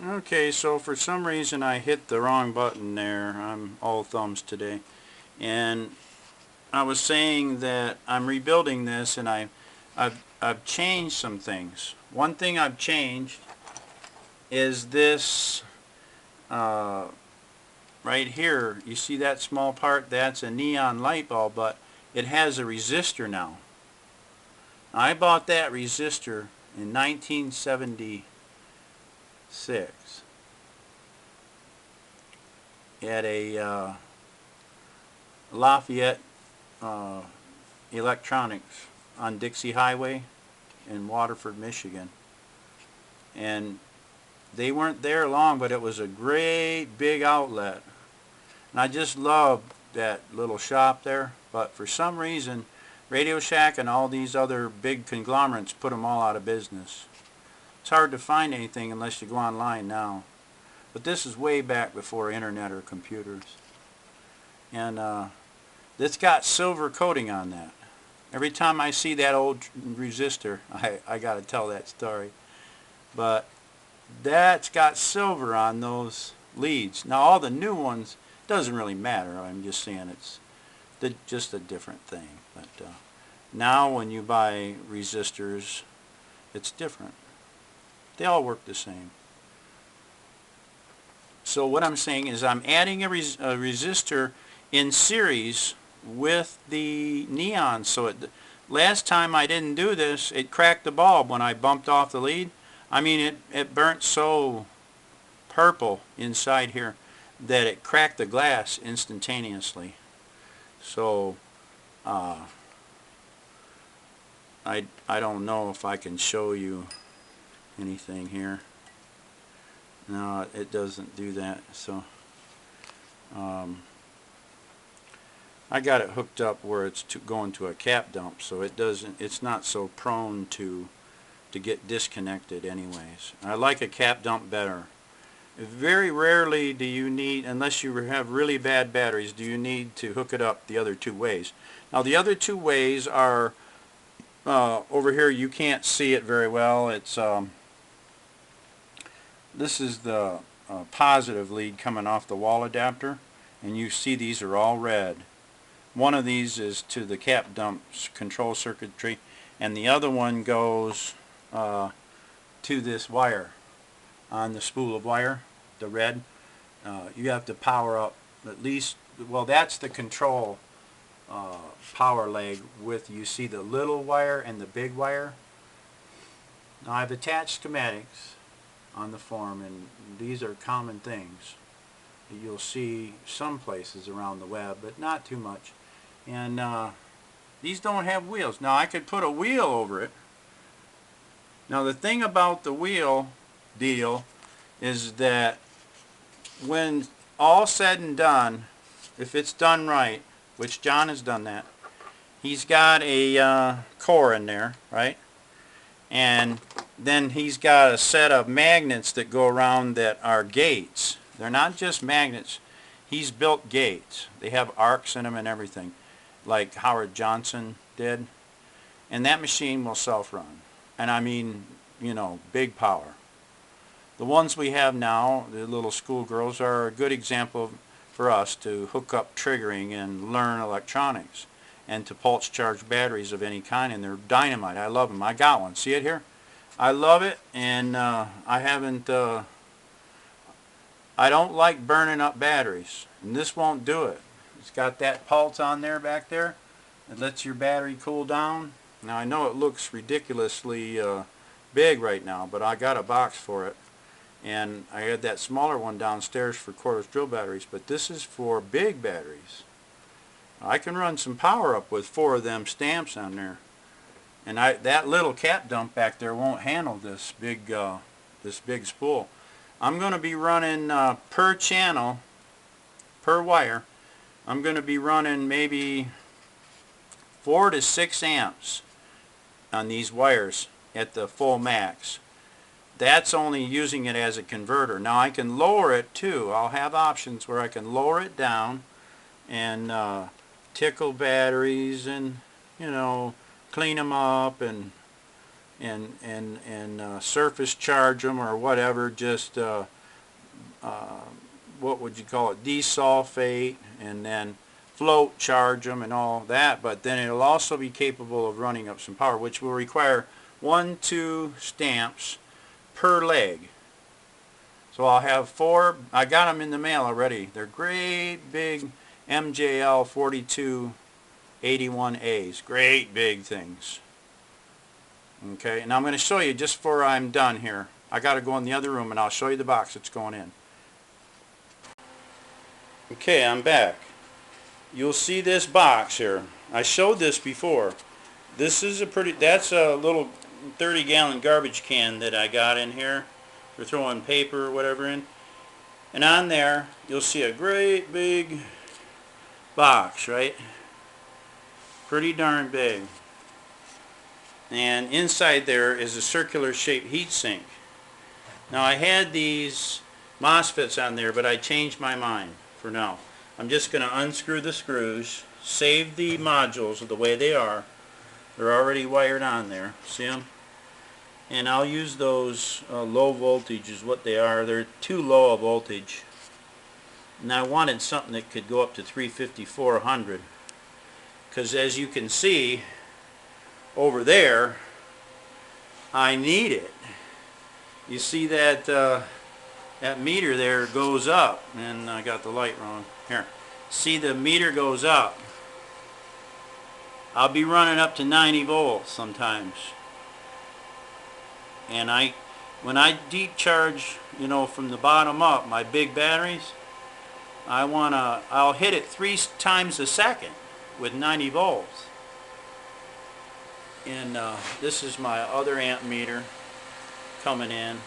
Okay, so for some reason I hit the wrong button there. I'm all thumbs today. And I was saying that I'm rebuilding this, and I've changed some things. One thing I've changed is this uh, right here. You see that small part? That's a neon light bulb, but it has a resistor now. I bought that resistor in 1976 at a Lafayette uh, Electronics on Dixie Highway in Waterford, Michigan. And they weren't there long, but it was a great big outlet. And I just loved that little shop there. But for some reason, Radio Shack and all these other big conglomerates put them all out of business. It's hard to find anything unless you go online now. But this is way back before internet or computers. And it's got silver coating on that. Every time I see that old resistor, I got to tell that story. But that's got silver on those leads. Now all the new ones, doesn't really matter. I'm just saying it's just a different thing. But now when you buy resistors, it's different. They all work the same. So what I'm saying is I'm adding a resistor in series with the neon. So last time I didn't do this, it cracked the bulb when I bumped off the lead. I mean, it burnt so purple inside here that it cracked the glass instantaneously. So I don't know if I can show you anything here. No, it doesn't do that. So I got it hooked up where it's going to a cap dump, so it's not so prone to get disconnected anyways. I like a cap dump better. Very rarely do you need, unless you have really bad batteries, do you need to hook it up the other two ways. Now the other two ways are over here. You can't see it very well. It's this is the positive lead coming off the wall adapter, and you see these are all red. One of these is to the cap dump control circuitry, and the other one goes to this wire on the spool of wire, the red. You have to power up at least, well, that's the control power leg with, you see the little wire and the big wire. Now I've attached schematics on the form, and these are common things that you'll see some places around the web, but not too much. And these don't have wheels. Now I could put a wheel over it. Now the thing about the wheel deal is that when all said and done, if it's done right, which John has done that, he's got a core in there, right? And then he's got a set of magnets that go around that are gates. They're not just magnets. He's built gates. They have arcs in them and everything, like Howard Johnson did. And that machine will self-run. And I mean, you know, big power. The ones we have now, the little schoolgirls, are a good example for us to hook up triggering and learn electronics, and to pulse charge batteries of any kind, and they're dynamite. I love them. I got one. See it here? I love it, and I haven't, I don't like burning up batteries, and this won't do it. It's got that pulse on there back there. It lets your battery cool down. Now I know it looks ridiculously big right now, but I got a box for it. And I had that smaller one downstairs for cordless drill batteries, but this is for big batteries. I can run some power up with 4 of them stamps on there. And that little cap dump back there won't handle this big spool. I'm going to be running per channel, per wire, I'm going to be running maybe 4 to 6 amps on these wires at the full max. That's only using it as a converter. Now I can lower it too. I'll have options where I can lower it down and tickle batteries and, you know, clean them up and surface charge them or whatever, just what would you call it, desulfate, and then float charge them and all that. But then it'll also be capable of running up some power, which will require 1-2 stamps per leg. So I'll have 4. I got them in the mail already. They're great big MJL 4281As, great big things. Okay, and I'm going to show you just before I'm done here. I got to go in the other room and I'll show you the box that's going in. Okay, I'm back. You'll see this box here. I showed this before. This is that's a little 30-gallon garbage can that I got in here for throwing paper or whatever in. And on there, you'll see a great big box, right? Pretty darn big. And inside there is a circular shaped heat sink. Now I had these MOSFETs on there, but I changed my mind for now. I'm just going to unscrew the screws, save the modules the way they are. They're already wired on there. See them? And I'll use those low voltage is what they are. They're too low a voltage. And I wanted something that could go up to 350, 400. Because as you can see over there, I need it. You see that that meter there goes up, and I got the light wrong. Here, see the meter goes up. I'll be running up to 90 volts sometimes. And when I deep charge, you know, from the bottom up, my big batteries, I'll hit it 3 times a second with 90 volts. And this is my other amp meter coming in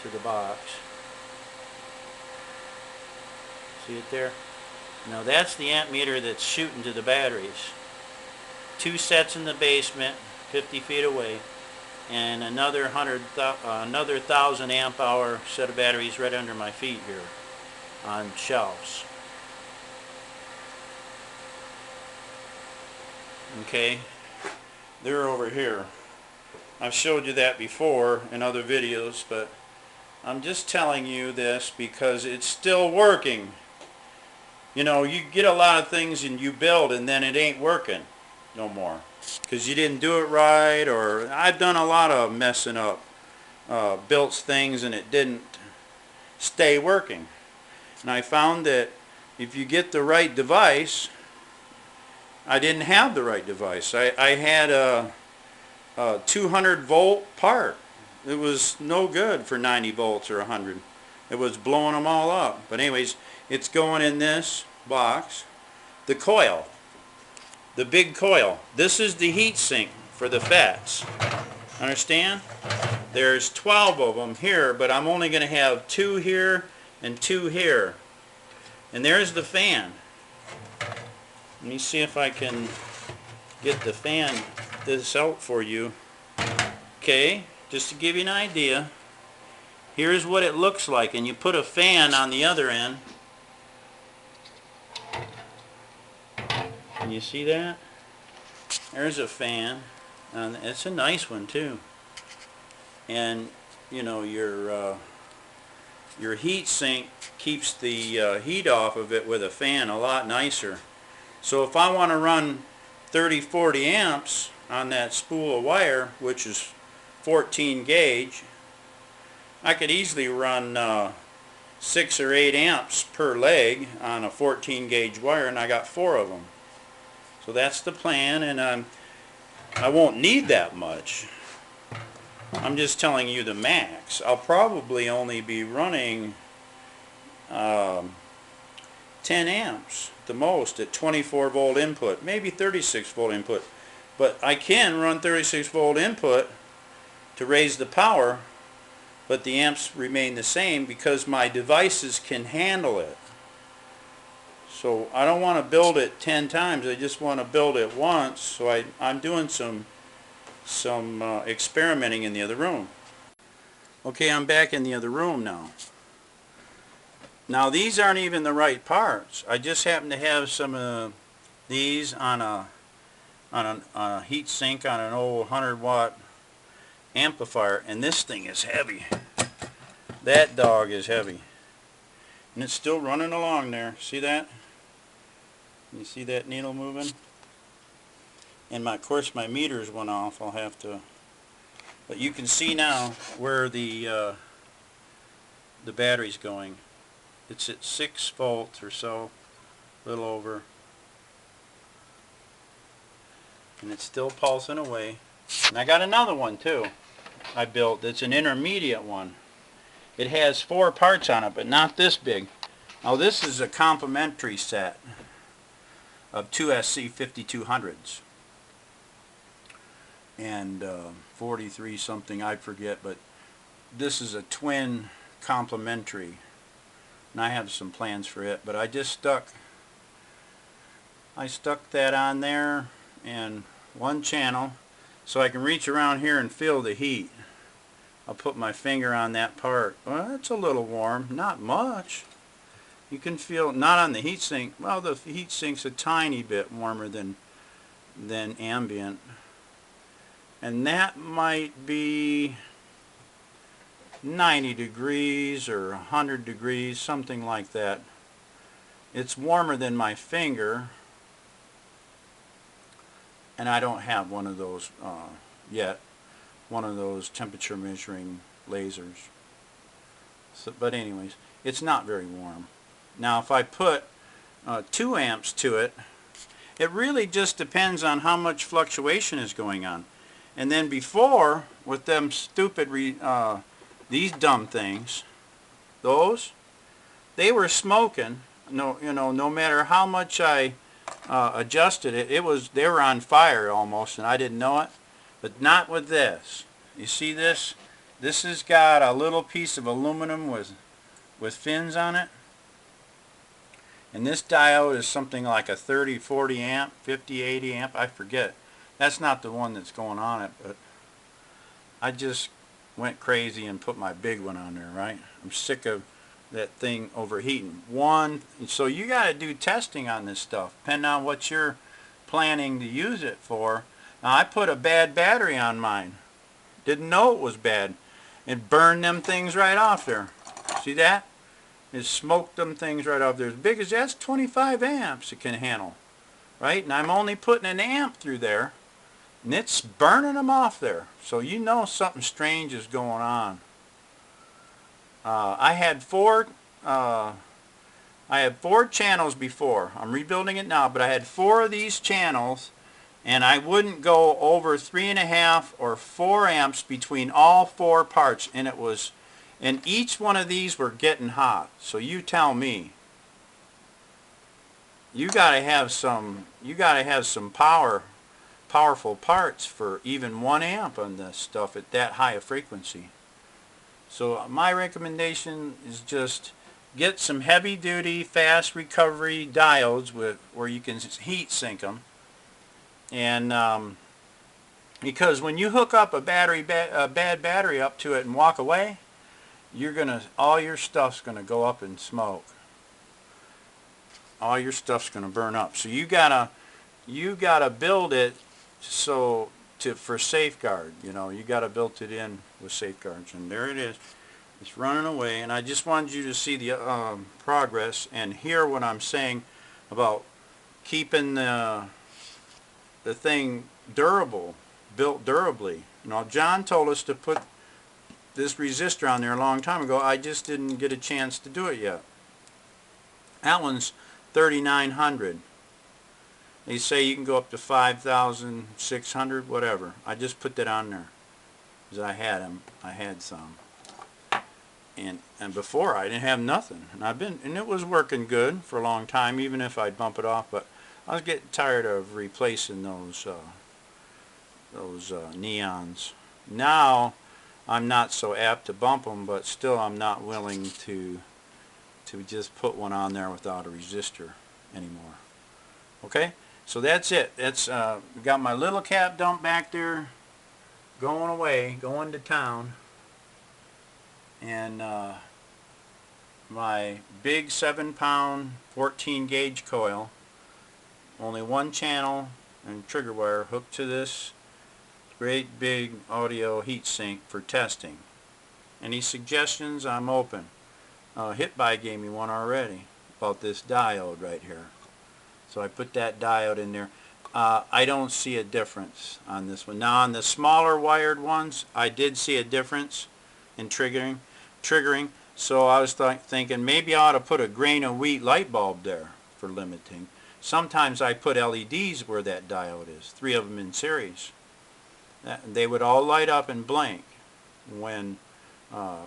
to the box. See it there? Now that's the amp meter that's shooting to the batteries. 2 sets in the basement, 50 feet away, and another 1,000 amp hour set of batteries right under my feet here on shelves. Okay, they're over here. I've showed you that before in other videos, but I'm just telling you this because it's still working. You know, you get a lot of things and you build and then it ain't working no more because you didn't do it right, or I've done a lot of messing up, built things and it didn't stay working. And I found that if you get the right device, I didn't have the right device. I had a 200 volt part. It was no good for 90 volts or 100. It was blowing them all up. But anyways, it's going in this box. The coil, the big coil. This is the heat sink for the FETs. Understand? There's 12 of them here, but I'm only going to have 2 here and 2 here. And there's the fan. Let me see if I can get the fan this out for you. Okay, just to give you an idea, here's what it looks like, and you put a fan on the other end. Can you see that? There's a fan, and it's a nice one too. And you know, your heat sink keeps the heat off of it with a fan a lot nicer. So if I want to run 30-40 amps on that spool of wire, which is 14 gauge, I could easily run 6 or 8 amps per leg on a 14 gauge wire, and I got 4 of them. So that's the plan, and I won't need that much. I'm just telling you the max. I'll probably only be running 10 amps the most at 24 volt input, maybe 36 volt input, but I can run 36 volt input to raise the power, but the amps remain the same because my devices can handle it. So I don't want to build it 10 times, I just want to build it once. So I'm doing some experimenting in the other room. Okay, I'm back in the other room now. Now these aren't even the right parts. I just happen to have some of these on a heat sink on an old 100 watt amplifier, and this thing is heavy. That dog is heavy. And it's still running along there. See that? You see that needle moving? And of course my meters went off. I'll have to, but you can see now where the battery's going. It's at 6 volts or so, a little over, and it's still pulsing away. And I got another one too I built. It's an intermediate one. It has 4 parts on it, but not this big. Now this is a complementary set of 2 SC5200s and 43 something, I forget, but this is a twin complementary, and I have some plans for it, but I stuck that on there and one channel so I can reach around here and feel the heat. I'll put my finger on that part. Well, it's a little warm, not much. You can feel, not on the heat sink. Well, the heat sink's a tiny bit warmer than ambient. And that might be 90 degrees or 100 degrees, something like that. It's warmer than my finger, and I don't have one of those yet, one of those temperature measuring lasers. So, but anyways, it's not very warm. Now if I put 2 amps to it, it really just depends on how much fluctuation is going on. And then before, with them stupid these dumb things, they were smoking. No matter how much I adjusted it, they were on fire almost, and I didn't know it. But not with this. You see this? This has got a little piece of aluminum with fins on it. And this diode is something like a 30, 40 amp, 50, 80 amp, I forget. That's not the one that's going on it, but I just went crazy and put my big one on there, right? I'm sick of that thing overheating. So you got to do testing on this stuff, depending on what you're planning to use it for. Now I put a bad battery on mine. Didn't know it was bad. It burned them things right off there. See that? It smoked them things right off there. As big as that's 25 amps it can handle, right? And I'm only putting an amp through there, and it's burning them off there. So you know something strange is going on. I had 4 channels before. I'm rebuilding it now, but I had 4 of these channels, and I wouldn't go over 3.5 or 4 amps between all 4 parts, and each one of these were getting hot. So you tell me. You got to have some powerful parts for even 1 amp on this stuff at that high a frequency. So my recommendation is just get some heavy duty fast recovery diodes where you can heat sink them. And because when you hook up a bad battery up to it and walk away, all your stuff's gonna go up in smoke. All your stuff's gonna burn up. So you gotta build it for safeguard. You gotta build it in with safeguards. And there it is. It's running away. And I just wanted you to see the progress and hear what I'm saying about keeping the thing durable, built durably. John told us to put this resistor on there a long time ago. I just didn't get a chance to do it yet. That one's 3900. They say you can go up to 5,600, whatever. I just put that on there because I had them. I had some, and before I didn't have nothing, and it was working good for a long time, even if I'd bump it off. But I was getting tired of replacing those neons. Now I'm not so apt to bump them, but still I'm not willing to just put one on there without a resistor anymore. Okay, so that's it. That's got my little cap dump back there going away, going to town, and my big 7-pound 14 gauge coil, only 1 channel and trigger wire hooked to this great big audio heatsink for testing. Any suggestions? I'm open. Hitbuy gave me one already about this diode right here. So I put that diode in there. I don't see a difference on this one. Now on the smaller wired ones, I did see a difference in triggering. So I was thinking maybe I ought to put a grain of wheat light bulb there for limiting. Sometimes I put LEDs where that diode is, 3 of them in series. They would all light up and blink when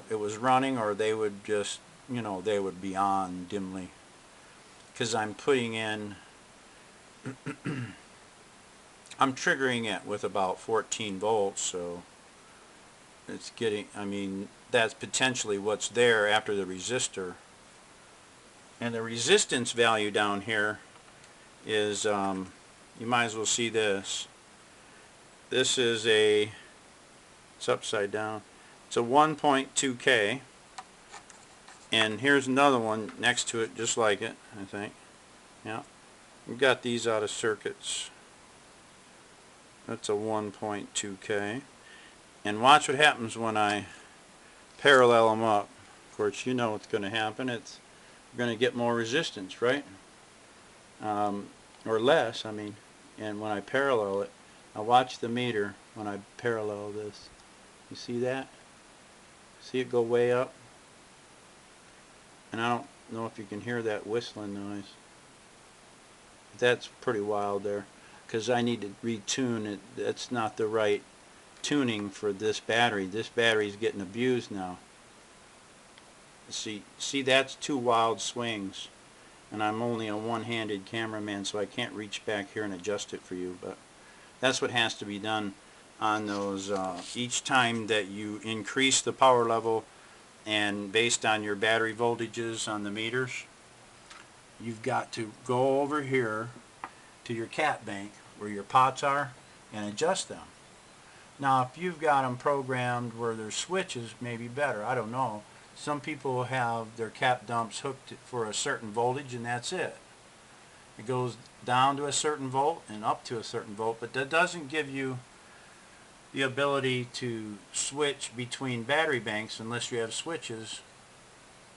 it was running, or they would just, you know, they would be on dimly. Because I'm putting in, I'm triggering it with about 14 volts, so it's getting, I mean, that's potentially what's there after the resistor. And the resistance value down here is, you might as well see this. This is a, it's upside down. It's a 1.2K. And here's another one next to it just like it, I think. Yeah. We've got these out of circuits. That's a 1.2K. And watch what happens when I parallel them up. Of course, you know what's going to happen. It's going to get more resistance, right? Or less, I mean. And when I parallel it, now watch the meter when I parallel this. You see that? See it go way up? And I don't know if you can hear that whistling noise. That's pretty wild there, because I need to retune it. That's not the right tuning for this battery. This battery's getting abused now. See, that's 2 wild swings, and I'm only a one-handed cameraman, so I can't reach back here and adjust it for you. But that's what has to be done on those. Each time that you increase the power level, and based on your battery voltages on the meters, you've got to go over here to your cat bank where your pots are and adjust them. Now if you've got them programmed where there's switches, maybe better, I don't know. Some people have their cap dumps hooked for a certain voltage and that's it. It goes down to a certain volt and up to a certain volt, but that doesn't give you the ability to switch between battery banks unless you have switches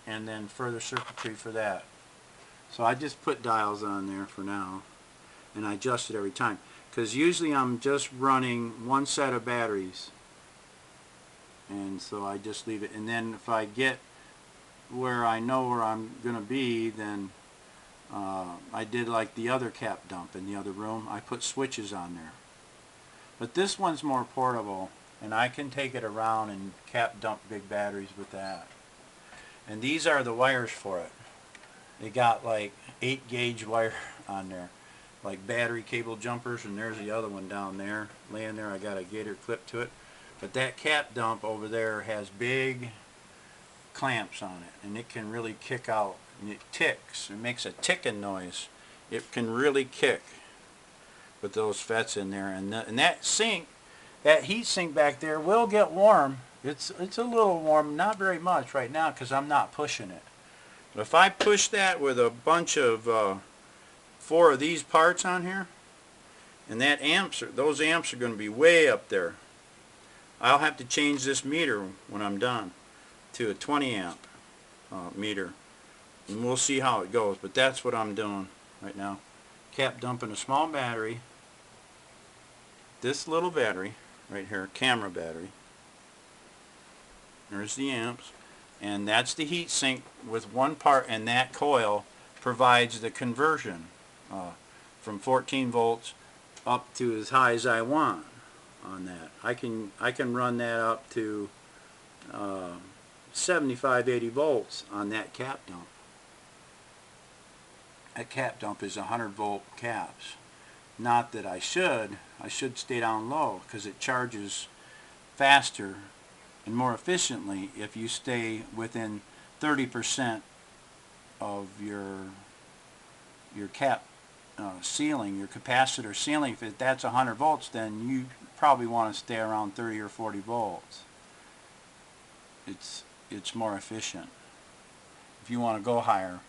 and then further circuitry for that. So I just put dials on there for now, and I adjust it every time, because usually I'm just running one set of batteries, and so I just leave it. And then if I get where I know where I'm going to be, then I did like the other cap dump in the other room. I put switches on there. But this one's more portable, and I can take it around and cap dump big batteries with that. And these are the wires for it. They got like 8-gauge wire on there, like battery cable jumpers, and there's the other one down there laying there. I got a gator clip to it. But that cap dump over there has big clamps on it, and it can really kick out, and it ticks. It makes a ticking noise. It can really kick with those FETs in there, and that sink, that heat sink back there will get warm. It's a little warm, not very much right now because I'm not pushing it. But if I push that with a bunch of 4 of these parts on here, and that those amps are going to be way up there. I'll have to change this meter when I'm done to a 20 amp meter, and we'll see how it goes. But that's what I'm doing right now. Cap dumping a small battery, this little battery right here, camera battery. There's the amps, and that's the heat sink with one part, and that coil provides the conversion from 14 volts up to as high as I want on that. I can run that up to 75-80 volts on that cap dump. That cap dump is 100 volt caps. Not that I should stay down low, because it charges faster and more efficiently if you stay within 30% of your cap ceiling, your capacitor ceiling. If that's 100 volts, then you probably want to stay around 30 or 40 volts. It's more efficient. If you want to go higher,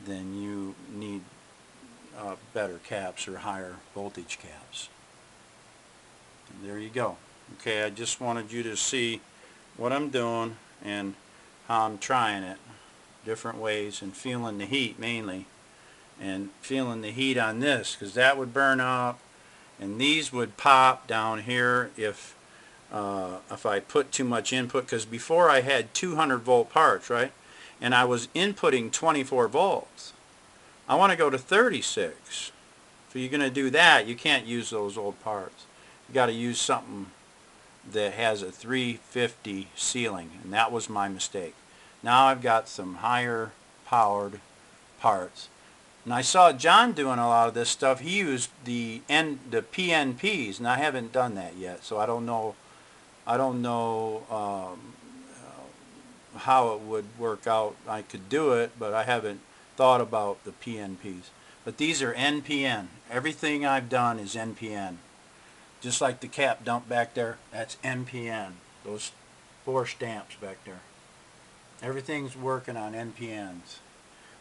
then you need better caps or higher voltage caps. And there you go. Okay, I just wanted you to see what I'm doing and how I'm trying it different ways and feeling the heat mainly, and feeling the heat on this, because that would burn up and these would pop down here if I put too much input, because before I had 200 volt parts, right, and I was inputting 24 volts. I want to go to 36. So you're going to do that, you can't use those old parts. You got to use something that has a 350 ceiling, and that was my mistake. Now I've got some higher powered parts. And I saw John doing a lot of this stuff. He used the PNPs, and I haven't done that yet, so I don't know how it would work out. I could do it, but I haven't thought about the PNPs. But these are NPN. Everything I've done is NPN. Just like the cap dump back there, that's NPN. Those 4 stamps back there. Everything's working on NPNs,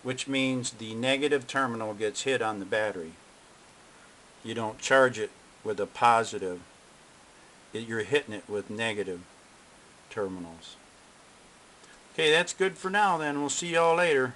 which means the negative terminal gets hit on the battery. You don't charge it with a positive. You're hitting it with negative terminals. Okay, that's good for now then. We'll see y'all later.